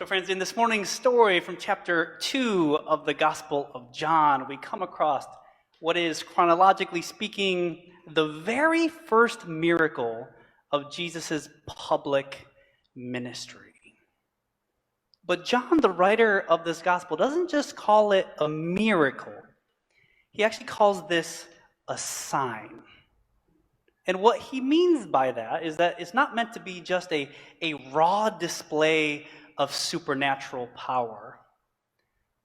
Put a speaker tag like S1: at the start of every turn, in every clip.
S1: So friends, in this morning's story from chapter 2 of the Gospel of John, we come across what is, chronologically speaking, the very first miracle of Jesus' public ministry. But John, the writer of this gospel, doesn't just call it a miracle. He actually calls this a sign. And what he means by that is that it's not meant to be just a raw display of supernatural power,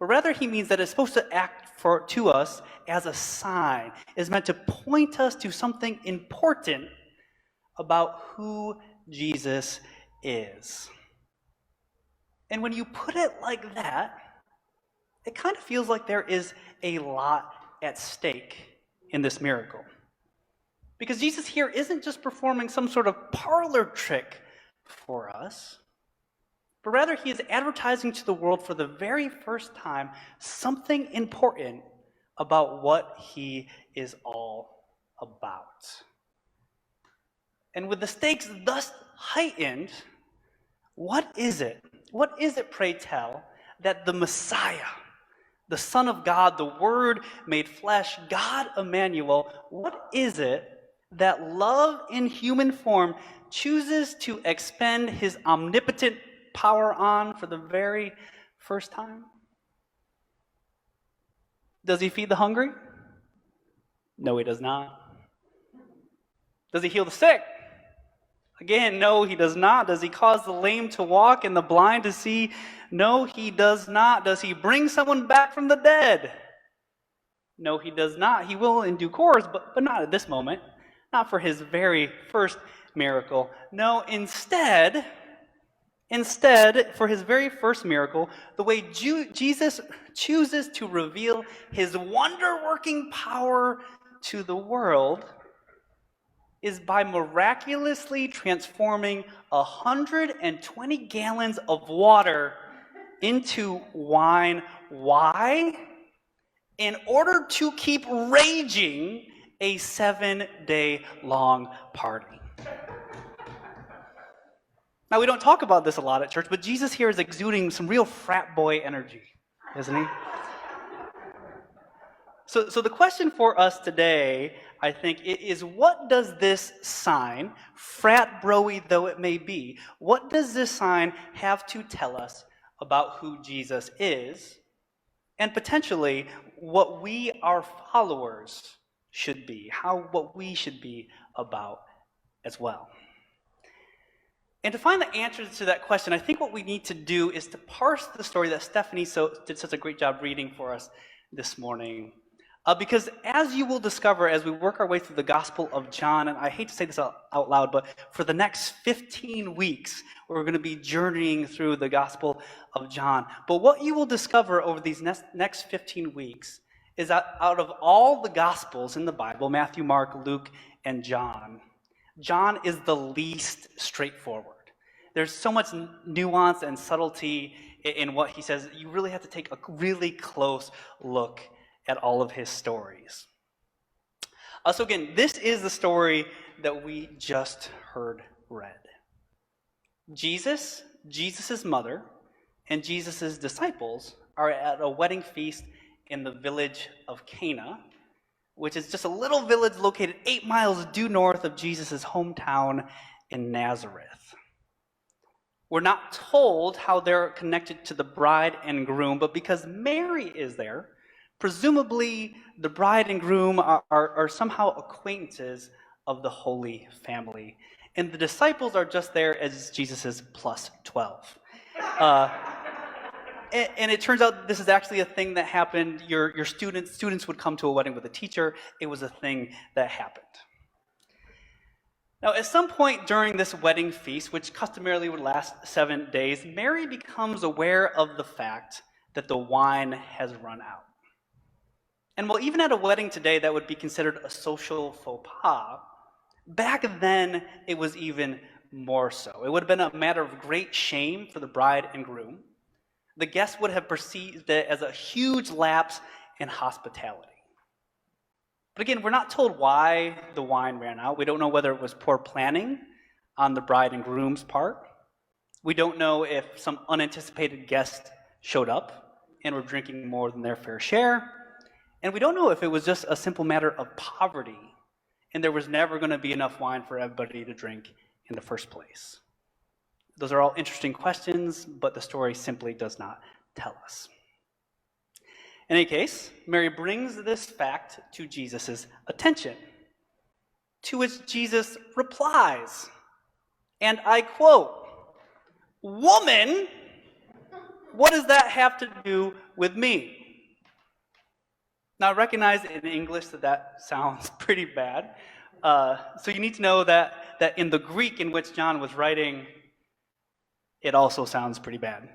S1: but rather he means that it's supposed to act to us as a sign. It's meant to point us to something important about who Jesus is. And when you put it like that, it kind of feels like there is a lot at stake in this miracle. Because Jesus here isn't just performing some sort of parlor trick for us, but rather he is advertising to the world for the very first time something important about what he is all about. And with the stakes thus heightened, what is it? What is it, pray tell, that the Messiah, the Son of God, the Word made flesh, God Emmanuel, what is it that love in human form chooses to expend his omnipotent power on for the very first time? Does he feed the hungry? No, he does not. Does he heal the sick? Again, no, he does not. Does he cause the lame to walk and the blind to see? No, he does not. Does he bring someone back from the dead? No, he does not. He will in due course, but not at this moment. Not for his very first miracle. No, instead, for his very first miracle, the way Jesus chooses to reveal his wonder-working power to the world is by miraculously transforming 120 gallons of water into wine. Why? In order to keep raging a 7-day-long party. Now, we don't talk about this a lot at church, but Jesus here is exuding some real frat boy energy, isn't he? So the question for us today, I think, is what does this sign, frat bro-y though it may be, what does this sign have to tell us about who Jesus is, and potentially what we, our followers, should be, what we should be about as well? And to find the answers to that question, I think what we need to do is to parse the story that Stephanie did such a great job reading for us this morning. Because as you will discover as we work our way through the Gospel of John, and I hate to say this out loud, but for the next 15 weeks, we're going to be journeying through the Gospel of John. But what you will discover over these next 15 weeks is that out of all the Gospels in the Bible, Matthew, Mark, Luke, and John is the least straightforward. There's so much nuance and subtlety in what he says. You really have to take a really close look at all of his stories. So again, this is the story that we just heard read. Jesus, Jesus' mother, and Jesus' disciples are at a wedding feast in the village of Cana, which is just a little village located 8 miles due north of Jesus' hometown in Nazareth. We're not told how they're connected to the bride and groom, but because Mary is there, presumably the bride and groom are somehow acquaintances of the Holy Family. And the disciples are just there as Jesus' plus 12. And it turns out this is actually a thing that happened. Your students would come to a wedding with a teacher. It was a thing that happened. Now, at some point during this wedding feast, which customarily would last 7 days, Mary becomes aware of the fact that the wine has run out. And while even at a wedding today that would be considered a social faux pas, back then it was even more so. It would have been a matter of great shame for the bride and groom. The guests would have perceived it as a huge lapse in hospitality. But again, we're not told why the wine ran out. We don't know whether it was poor planning on the bride and groom's part, We don't know if some unanticipated guest showed up and were drinking more than their fair share. And we don't know if it was just a simple matter of poverty and there was never going to be enough wine for everybody to drink in the first place. Those are all interesting questions, but the story simply does not tell us. In any case, Mary brings this fact to Jesus' attention, to which Jesus replies, and I quote, "Woman, what does that have to do with me?" Now, I recognize in English that sounds pretty bad. So you need to know that in the Greek in which John was writing, it also sounds pretty bad.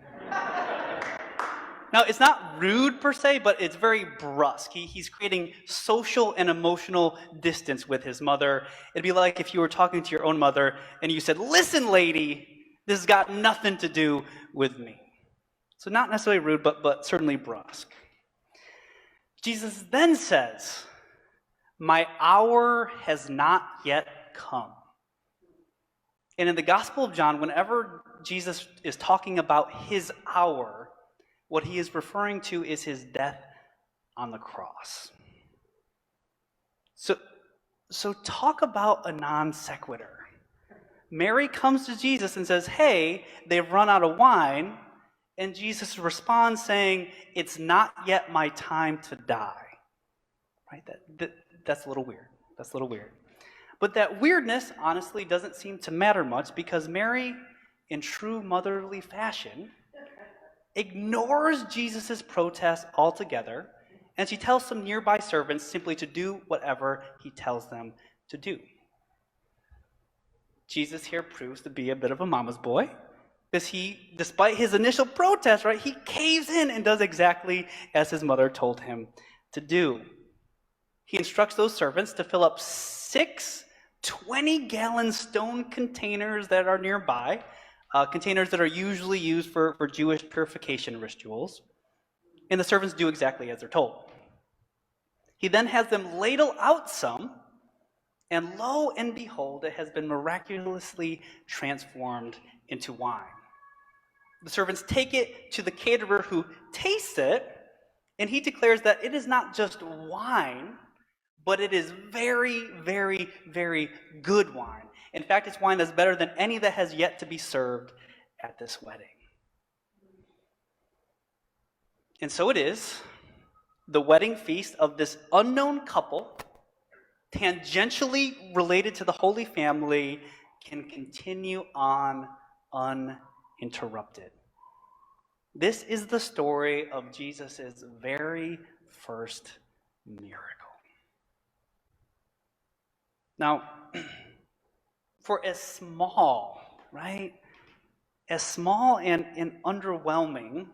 S1: Now, it's not rude per se, but it's very brusque. He's creating social and emotional distance with his mother. It'd be like if you were talking to your own mother and you said, "Listen, lady, this has got nothing to do with me." So not necessarily rude, but certainly brusque. Jesus then says, "My hour has not yet come." And in the Gospel of John, whenever Jesus is talking about his hour, what he is referring to is his death on the cross. So talk about a non sequitur. Mary comes to Jesus and says, "Hey, they've run out of wine." And Jesus responds saying, "It's not yet my time to die." Right? That's a little weird. That's a little weird. But that weirdness, honestly, doesn't seem to matter much because Mary, in true motherly fashion, ignores Jesus' protest altogether, and she tells some nearby servants simply to do whatever he tells them to do. Jesus here proves to be a bit of a mama's boy, because he, despite his initial protest, right, he caves in and does exactly as his mother told him to do. He instructs those servants to fill up 6 20-gallon stone containers that are nearby, containers that are usually used for Jewish purification rituals. And the servants do exactly as they're told. He then has them ladle out some, and lo and behold, it has been miraculously transformed into wine. The servants take it to the caterer who tastes it, and he declares that it is not just wine, but it is very, very, very good wine. In fact, it's wine that's better than any that has yet to be served at this wedding. And so it is, the wedding feast of this unknown couple, tangentially related to the Holy Family, can continue on uninterrupted. This is the story of Jesus' very first miracle. Now, for as small, right, as small and underwhelming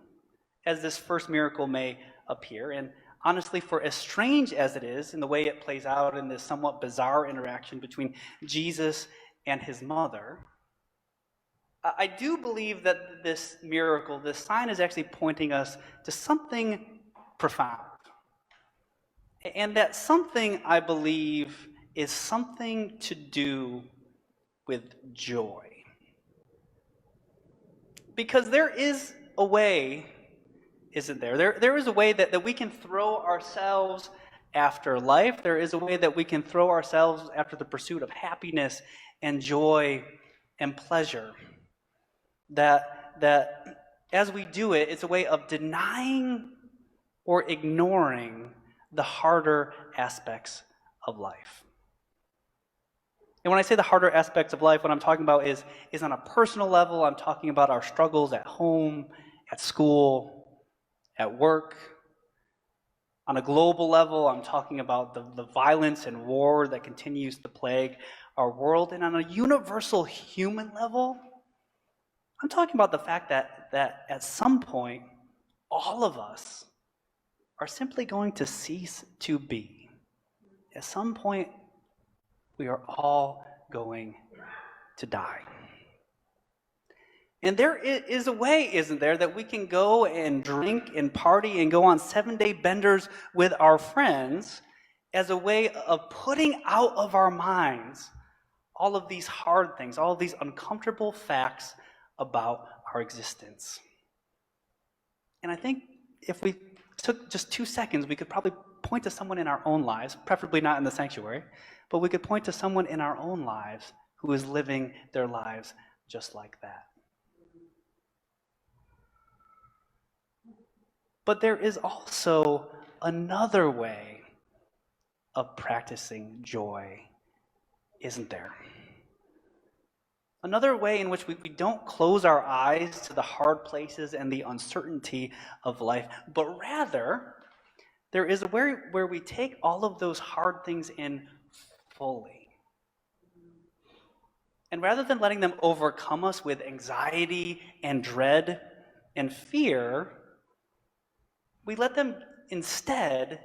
S1: as this first miracle may appear, and honestly, for as strange as it is in the way it plays out in this somewhat bizarre interaction between Jesus and his mother, I do believe that this miracle, this sign, is actually pointing us to something profound. And that something, I believe, is something to do with joy. Because there is a way, isn't there? There is a way that we can throw ourselves after life. There is a way that we can throw ourselves after the pursuit of happiness and joy and pleasure. That as we do it, it's a way of denying or ignoring the harder aspects of life. And when I say the harder aspects of life, what I'm talking about is on a personal level. I'm talking about our struggles at home, at school, at work. On a global level, I'm talking about the violence and war that continues to plague our world. And on a universal human level, I'm talking about the fact that at some point, all of us are simply going to cease to be. At some point, we are all going to die. And there is a way, isn't there, that we can go and drink and party and go on 7-day benders with our friends as a way of putting out of our minds all of these hard things, all of these uncomfortable facts about our existence. And I think if we took just 2 seconds, we could probably point to someone in our own lives, preferably not in the sanctuary, but we could point to someone in our own lives who is living their lives just like that. But there is also another way of practicing joy, isn't there? Another way in which we don't close our eyes to the hard places and the uncertainty of life, but rather there is a way where we take all of those hard things in fully. And rather than letting them overcome us with anxiety and dread and fear, we let them instead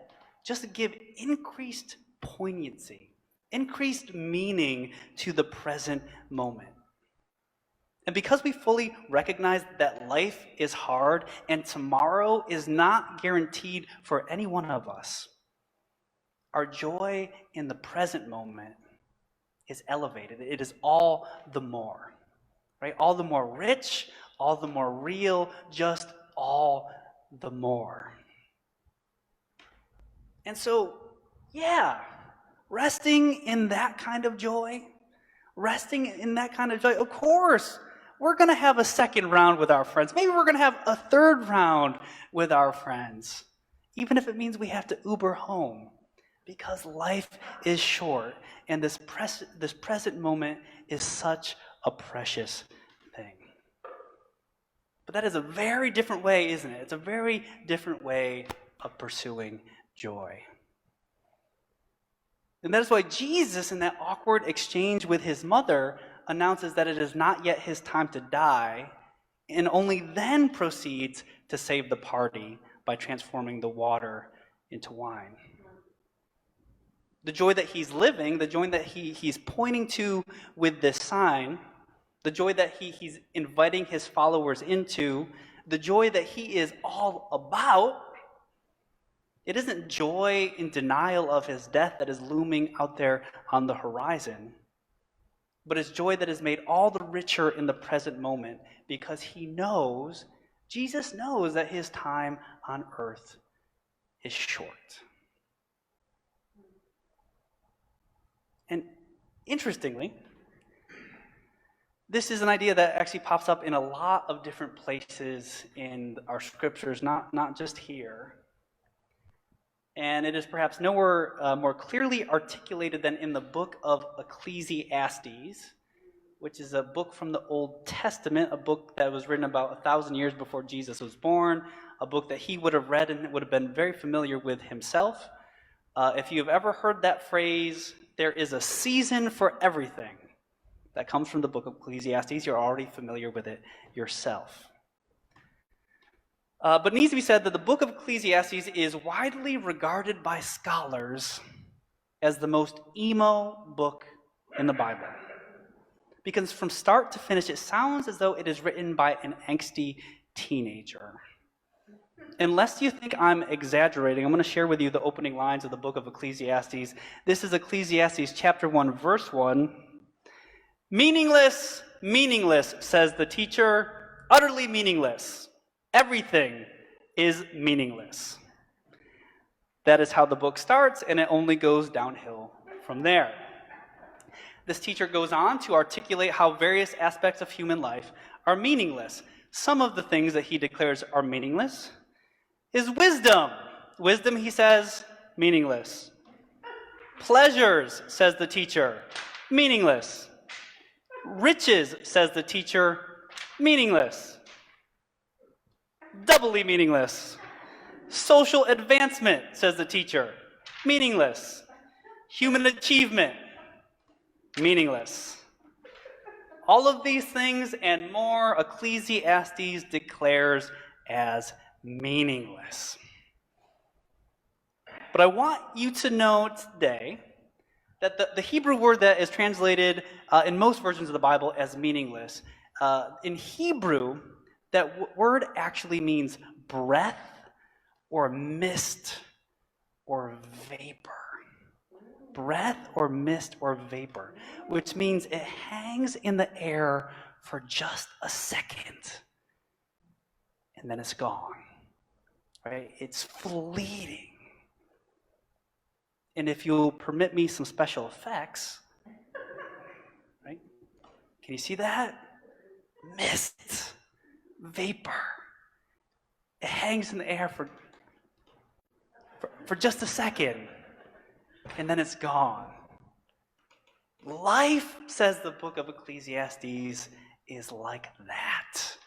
S1: just give increased poignancy, increased meaning to the present moment. And because we fully recognize that life is hard and tomorrow is not guaranteed for any one of us, our joy in the present moment is elevated. It is all the more, right? All the more rich, all the more real, just all the more. And so, resting in that kind of joy, of course, we're going to have a second round with our friends. Maybe we're going to have a third round with our friends, even if it means we have to Uber home, because life is short and this present moment is such a precious thing. But that is a very different way, isn't it? It's a very different way of pursuing joy. And that is why Jesus, in that awkward exchange with his mother, announces that it is not yet his time to die, and only then proceeds to save the party by transforming the water into wine. The joy that he's living, the joy that he's pointing to with this sign, the joy that he's inviting his followers into, the joy that he is all about, it isn't joy in denial of his death that is looming out there on the horizon, but it's joy that is made all the richer in the present moment because Jesus knows that his time on earth is short. And interestingly, this is an idea that actually pops up in a lot of different places in our scriptures, not just here. And it is perhaps nowhere more clearly articulated than in the book of Ecclesiastes, which is a book from the Old Testament, a book that was written about 1,000 years before Jesus was born, a book that he would have read and would have been very familiar with himself. If you've ever heard that phrase, there is a season for everything, that comes from the book of Ecclesiastes, you're already familiar with it yourself. But it needs to be said that the book of Ecclesiastes is widely regarded by scholars as the most emo book in the Bible. Because from start to finish, it sounds as though it is written by an angsty teenager. Unless you think I'm exaggerating, I'm going to share with you the opening lines of the book of Ecclesiastes. This is Ecclesiastes chapter 1, verse 1. Meaningless, meaningless, says the teacher, utterly meaningless. Everything is meaningless. That is how the book starts, and it only goes downhill from there. This teacher goes on to articulate how various aspects of human life are meaningless. Some of the things that he declares are meaningless is wisdom. Wisdom, he says, meaningless. Pleasures, says the teacher, meaningless. Riches, says the teacher, meaningless. Doubly meaningless. Social advancement, says the teacher, meaningless. Human achievement, meaningless. All of these things and more Ecclesiastes declares as meaningless. But I want you to know today that the Hebrew word that is translated in most versions of the Bible as meaningless, in Hebrew, that word actually means breath or mist or vapor. Breath or mist or vapor, which means it hangs in the air for just a second and then it's gone. Right? It's fleeting. And if you'll permit me some special effects, right? Can you see that? Mist, vapor. It hangs in the air for just a second, and then it's gone. Life, says the book of Ecclesiastes, is like that.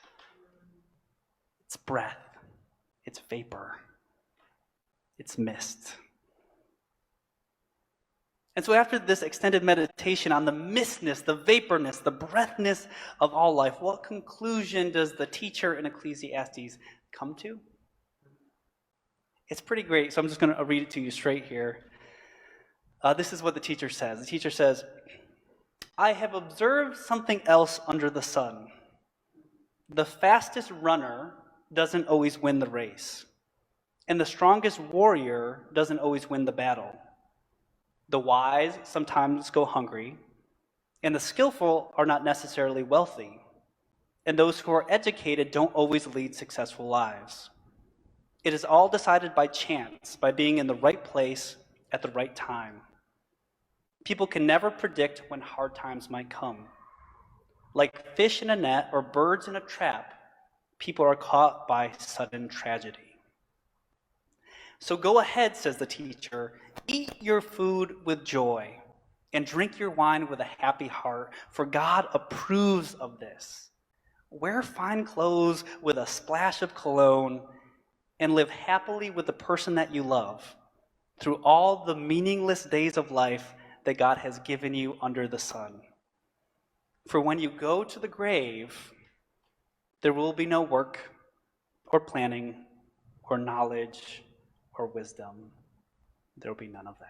S1: It's breath, it's vapor, it's mist. And so after this extended meditation on the mistness, the vaporness, the breathness of all life, what conclusion does the teacher in Ecclesiastes come to? It's pretty great, so I'm just going to read it to you straight here. This is what the teacher says. The teacher says, I have observed something else under the sun. The fastest runner doesn't always win the race, and the strongest warrior doesn't always win the battle. The wise sometimes go hungry, and the skillful are not necessarily wealthy, and those who are educated don't always lead successful lives. It is all decided by chance, by being in the right place at the right time. People can never predict when hard times might come. Like fish in a net or birds in a trap, people are caught by sudden tragedy. So go ahead, says the teacher, eat your food with joy and drink your wine with a happy heart, for God approves of this. Wear fine clothes with a splash of cologne and live happily with the person that you love through all the meaningless days of life that God has given you under the sun. For when you go to the grave, there will be no work or planning or knowledge or wisdom. There will be none of that.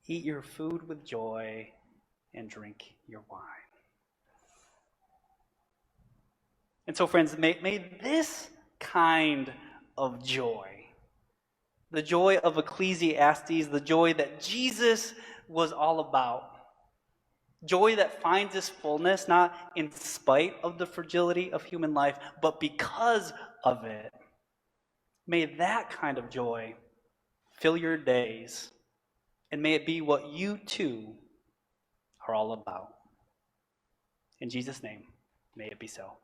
S1: Eat your food with joy and drink your wine. And so, friends, may this kind of joy, the joy of Ecclesiastes, the joy that Jesus was all about, joy that finds its fullness not in spite of the fragility of human life, but because of it. May that kind of joy fill your days, and may it be what you too are all about. In Jesus' name, may it be so.